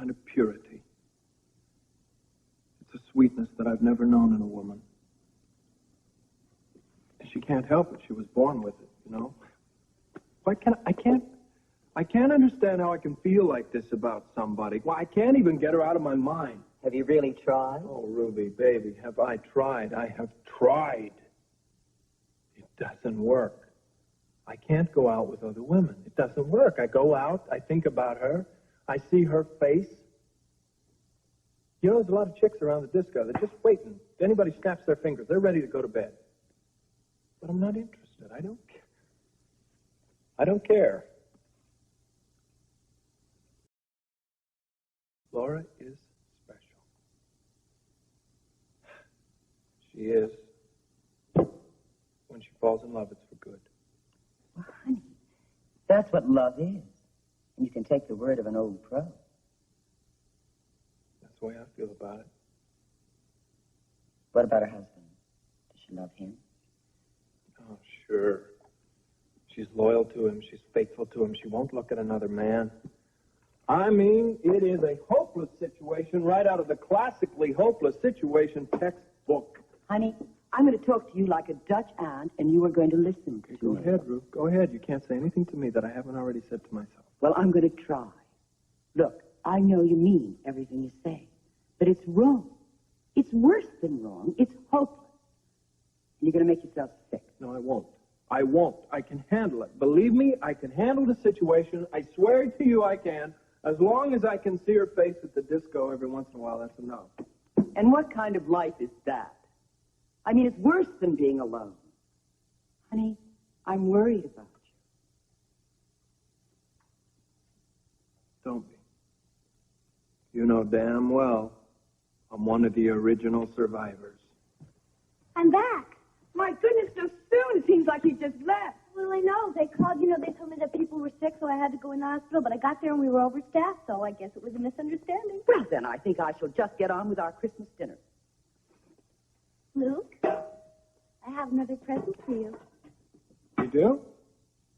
kind of purity. It's a sweetness that I've never known in a woman. She can't help it. She was born with it, you know? I can't understand how I can feel like this about somebody. Well, I can't even get her out of my mind. Have you really tried? Oh, Ruby, baby, have I tried? I have tried. It doesn't work. I can't go out with other women. It doesn't work. I go out, I think about her, I see her face. You know, there's a lot of chicks around the disco. They're just waiting. If anybody snaps their fingers, they're ready to go to bed. But I'm not interested. I don't care. I don't care. Laura is special. She is. When she falls in love, it's for good. Well, honey, that's what love is. And you can take the word of an old pro. That's the way I feel about it. What about her husband? Does she love him? Oh, sure. She's loyal to him. She's faithful to him. She won't look at another man. I mean, it is a hopeless situation right out of the classically hopeless situation textbook. Honey, I'm going to talk to you like a Dutch aunt, and you are going to listen to me. Go ahead, Ruth. Go ahead. You can't say anything to me that I haven't already said to myself. Well, I'm going to try. Look, I know you mean everything you say, but it's wrong. It's worse than wrong. It's hopeless. And you're going to make yourself sick. No, I won't. I won't. I can handle it. Believe me, I can handle the situation. I swear to you I can. As long as I can see her face at the disco every once in a while, that's enough. And what kind of life is that? I mean, it's worse than being alone. Honey, I'm worried about you. Don't be. You know damn well I'm one of the original survivors. I'm back. My goodness, so soon. It seems like you just left. Well, I know. They called, they told me that people were sick, so I had to go in the hospital. But I got there and we were overstaffed, so I guess it was a misunderstanding. Well, then I think I shall just get on with our Christmas dinner. Luke, I have another present for you. You do?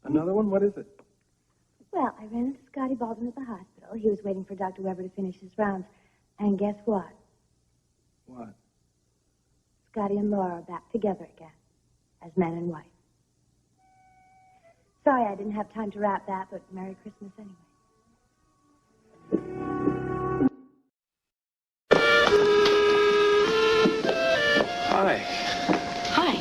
Another one? What is it? Well, I ran into Scotty Baldwin at the hospital. He was waiting for Dr. Weber to finish his rounds. And guess what? What? Scotty and Laura are back together again, as man and wife. Sorry I didn't have time to wrap that, but Merry Christmas anyway. Hi. Hi.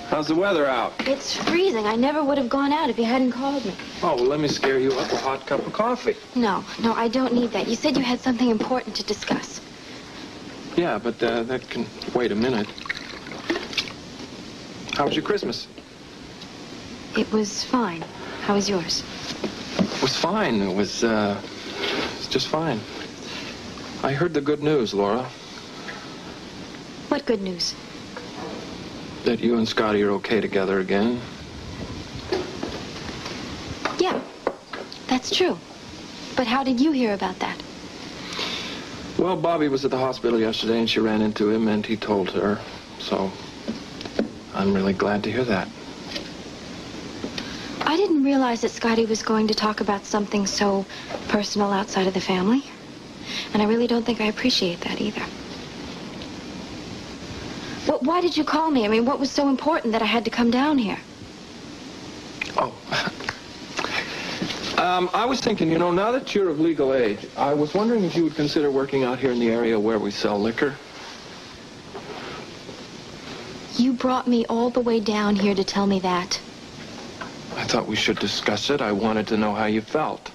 How's the weather out? It's freezing. I never would have gone out if you hadn't called me. Oh, well, let me scare you up with a hot cup of coffee. No, I don't need that. You said you had something important to discuss. Yeah, but that can wait a minute. How was your Christmas? It was fine. How was yours? It was fine. It was just fine. I heard the good news, Laura. What good news? That you and Scotty are okay together again. Yeah, that's true. But how did you hear about that? Well, Bobby was at the hospital yesterday, and she ran into him, and he told her. So, I'm really glad to hear that. I didn't realize that Scotty was going to talk about something so personal outside of the family. And I really don't think I appreciate that either. Why did you call me? I mean, what was so important that I had to come down here? Oh. I was thinking, now that you're of legal age, I was wondering if you would consider working out here in the area where we sell liquor. You brought me all the way down here to tell me that. I thought we should discuss it. I wanted to know how you felt.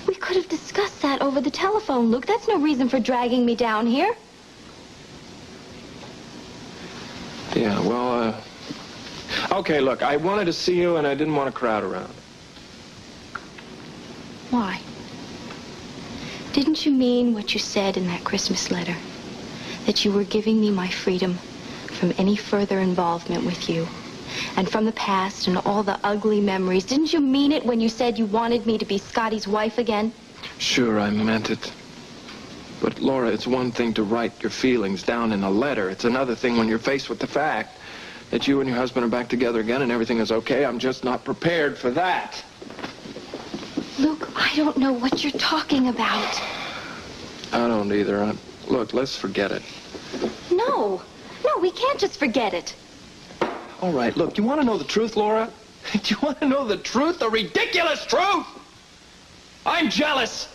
We could have discussed that over the telephone, Luke. That's no reason for dragging me down here. Yeah, well, okay, look, I wanted to see you and I didn't want to crowd around. Why? Didn't you mean what you said in that Christmas letter? That you were giving me my freedom from any further involvement with you? And from the past and all the ugly memories. Didn't you mean it when you said you wanted me to be Scotty's wife again? Sure, I meant it. But, Laura, it's one thing to write your feelings down in a letter. It's another thing when you're faced with the fact that you and your husband are back together again and everything is okay. I'm just not prepared for that. Luke, I don't know what you're talking about. I don't either. Look, let's forget it. No. No, we can't just forget it. All right, look, you want to know the truth, Laura? Do you want to know the truth? The ridiculous truth? I'm jealous.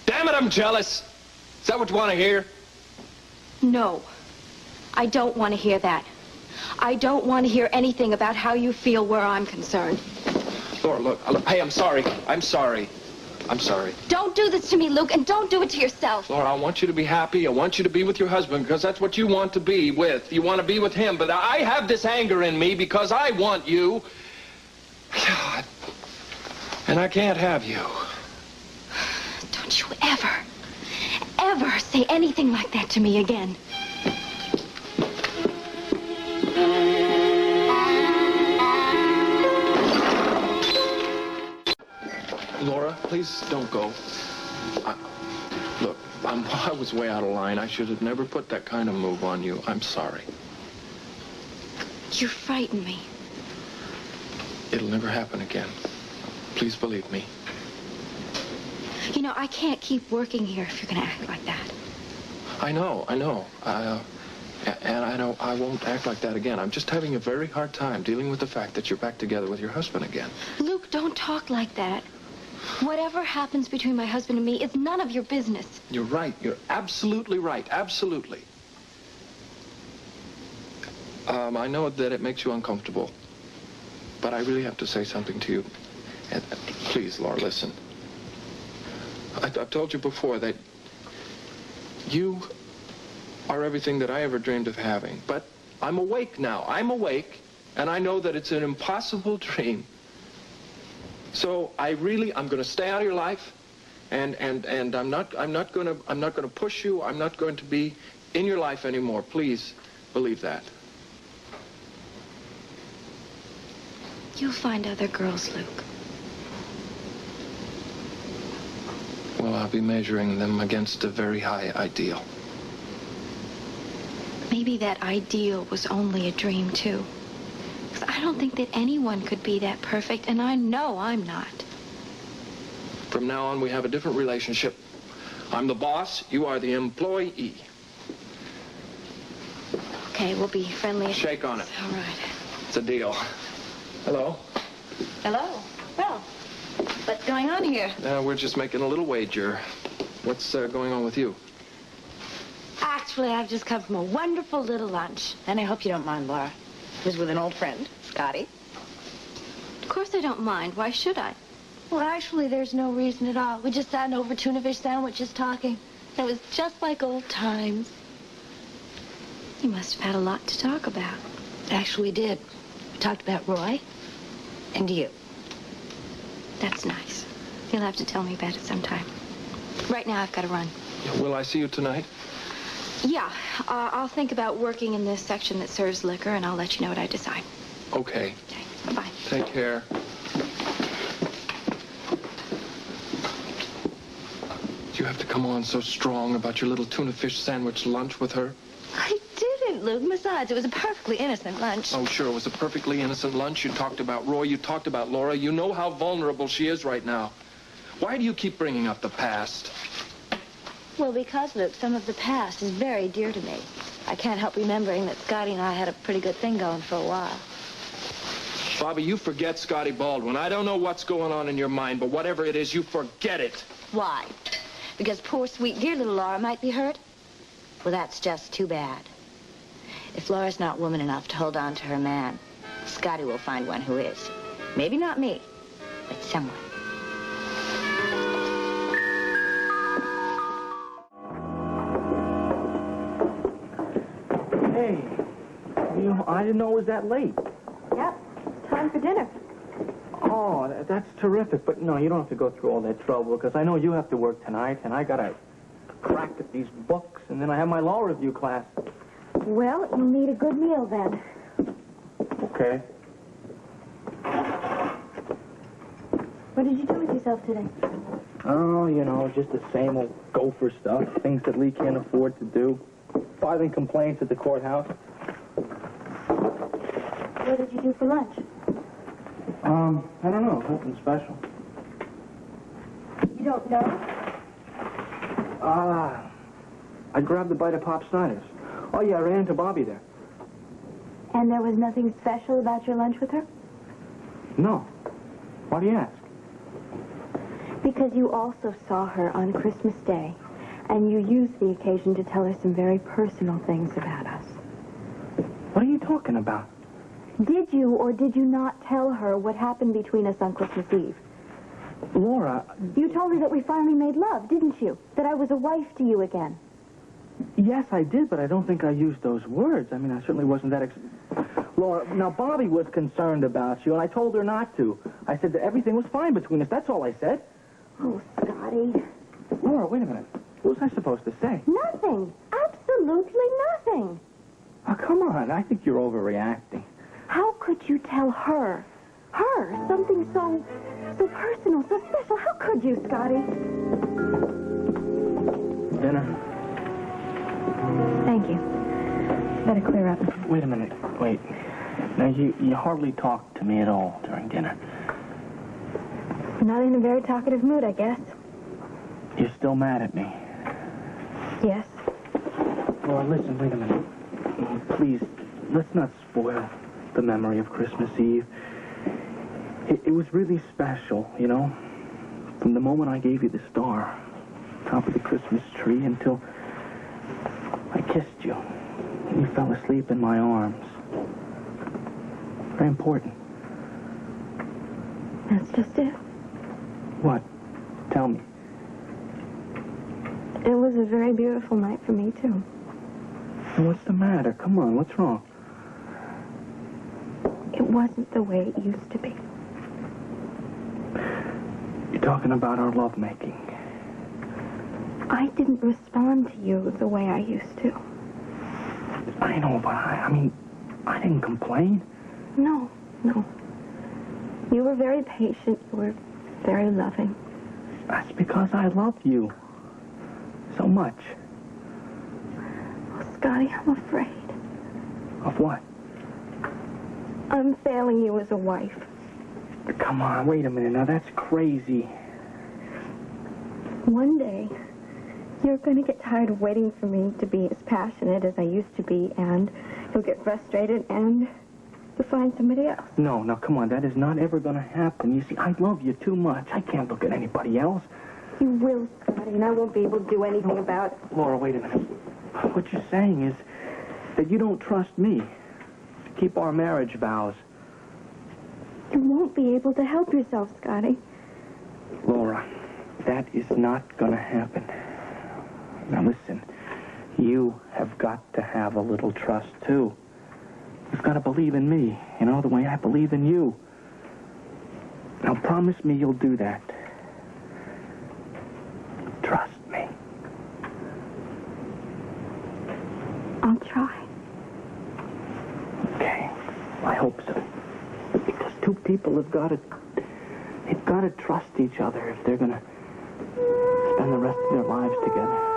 Damn it, I'm jealous. Is that what you want to hear? No. I don't want to hear that. I don't want to hear anything about how you feel where I'm concerned. Laura, look, hey, I'm sorry. I'm sorry. I'm sorry. Don't do this to me, Luke, and don't do it to yourself. Laura, I want you to be happy. I want you to be with your husband because that's what you want to be with. You want to be with him, but I have this anger in me because I want you. God. And I can't have you. Don't you ever say anything like that to me again. Laura, please don't go. Look, I was way out of line. I should have never put that kind of move on you. I'm sorry. You frighten me. It'll never happen again. Please believe me. You know, I can't keep working here if you're going to act like that. I know. And I know I won't act like that again. I'm just having a very hard time dealing with the fact that you're back together with your husband again. Luke, don't talk like that. Whatever happens between my husband and me is none of your business. You're right. You're absolutely right. Absolutely. I know that it makes you uncomfortable, but I really have to say something to you. And please, Laura, listen. I've told you before that you are everything that I ever dreamed of having. But I'm awake now. I'm awake, and I know that it's an impossible dream. So I'm going to stay out of your life, and I'm not going to push you. I'm not going to be in your life anymore. Please believe that. You'll find other girls, Luke. Well, I'll be measuring them against a very high ideal. Maybe that ideal was only a dream, too. Because I don't think that anyone could be that perfect, and I know I'm not. From now on, we have a different relationship. I'm the boss, you are the employee. Okay, we'll be friendly. Shake on it. All right. It's a deal. Hello? Hello. Well, what's going on here? We're just making a little wager. What's going on with you? Actually, I've just come from a wonderful little lunch. And I hope you don't mind, Laura. It was with an old friend, Scotty. Of course I don't mind. Why should I? Well, actually, there's no reason at all. We just sat over tuna fish sandwiches talking. It was just like old times. You must have had a lot to talk about. Actually, we did. We talked about Roy and you. That's nice. You'll have to tell me about it sometime. Right now, I've got to run. Will I see you tonight? Yeah, I'll think about working in this section that serves liquor, and I'll let you know what I decide. Okay. Okay, bye-bye. Take care. You have to come on so strong about your little tuna fish sandwich lunch with her? I didn't, Luke. Besides, it was a perfectly innocent lunch. Oh, sure, it was a perfectly innocent lunch. You talked about Roy, you talked about Laura. You know how vulnerable she is right now. Why do you keep bringing up the past? Well, because, Luke, some of the past is very dear to me. I can't help remembering that Scotty and I had a pretty good thing going for a while. Bobby, you forget Scotty Baldwin. I don't know what's going on in your mind, but whatever it is, you forget it. Why? Because poor, sweet, dear little Laura might be hurt? Well, that's just too bad. If Laura's not woman enough to hold on to her man, Scotty will find one who is. Maybe not me, but someone. Hey, I didn't know it was that late. Yep, time for dinner. Oh, that's terrific. But no, you don't have to go through all that trouble because I know you have to work tonight, and I got to crack at these books, and then I have my law review class. Well, you'll need a good meal then. Okay. What did you do with yourself today? Oh, just the same old gopher stuff. Things that Lee can't afford to do. Filing complaints at the courthouse. What did you do for lunch? I don't know. Nothing special. You don't know? I grabbed a bite of Pop Snyder's. Oh, yeah, I ran into Bobby there. And there was nothing special about your lunch with her? No. Why do you ask? Because you also saw her on Christmas Day, and you used the occasion to tell her some very personal things about us. What are you talking about? Did you or did you not tell her what happened between us on Christmas Eve? Laura... You told her that we finally made love, didn't you? That I was a wife to you again. Yes, I did, but I don't think I used those words. I mean, I certainly wasn't that... Laura, now, Bobby was concerned about you, and I told her not to. I said that everything was fine between us. That's all I said. Oh, Scotty. Laura, wait a minute. What was I supposed to say? Nothing. Absolutely nothing. Oh, come on. I think you're overreacting. How could you tell her? Her? Something so personal, so special. How could you, Scotty? Dinner? Thank you. Better clear up. Wait a minute. Wait. Now, you hardly talked to me at all during dinner. Not in a very talkative mood, I guess. You're still mad at me. Yes. Laura, listen, wait a minute. Please, let's not spoil the memory of Christmas Eve. It was really special, you know? From the moment I gave you the star, top of the Christmas tree, until I kissed you. And you fell asleep in my arms. Very important. That's just it. What? Tell me. It was a very beautiful night for me, too. And what's the matter? Come on, what's wrong? It wasn't the way it used to be. You're talking about our lovemaking. I didn't respond to you the way I used to. I know, but I mean, I didn't complain. No. You were very patient. You were very loving. That's because I love you so much. Oh, Scotty, I'm afraid. Of what? I'm failing you as a wife. Come on, wait a minute. Now, that's crazy. One day, you're going to get tired of waiting for me to be as passionate as I used to be, and you'll get frustrated, and you'll find somebody else. No, come on. That is not ever going to happen. You see, I love you too much. I can't look at anybody else. You will, Scotty, and I won't be able to do anything about it. Laura, wait a minute. What you're saying is that you don't trust me to keep our marriage vows. You won't be able to help yourself, Scotty. Laura, that is not going to happen. Now, listen. You have got to have a little trust, too. You've got to believe in me, you know, the way I believe in you. Now, promise me you'll do that. Trust me. I'll try. Okay. I hope so. Because two people have got to trust each other if they're going to spend the rest of their lives together.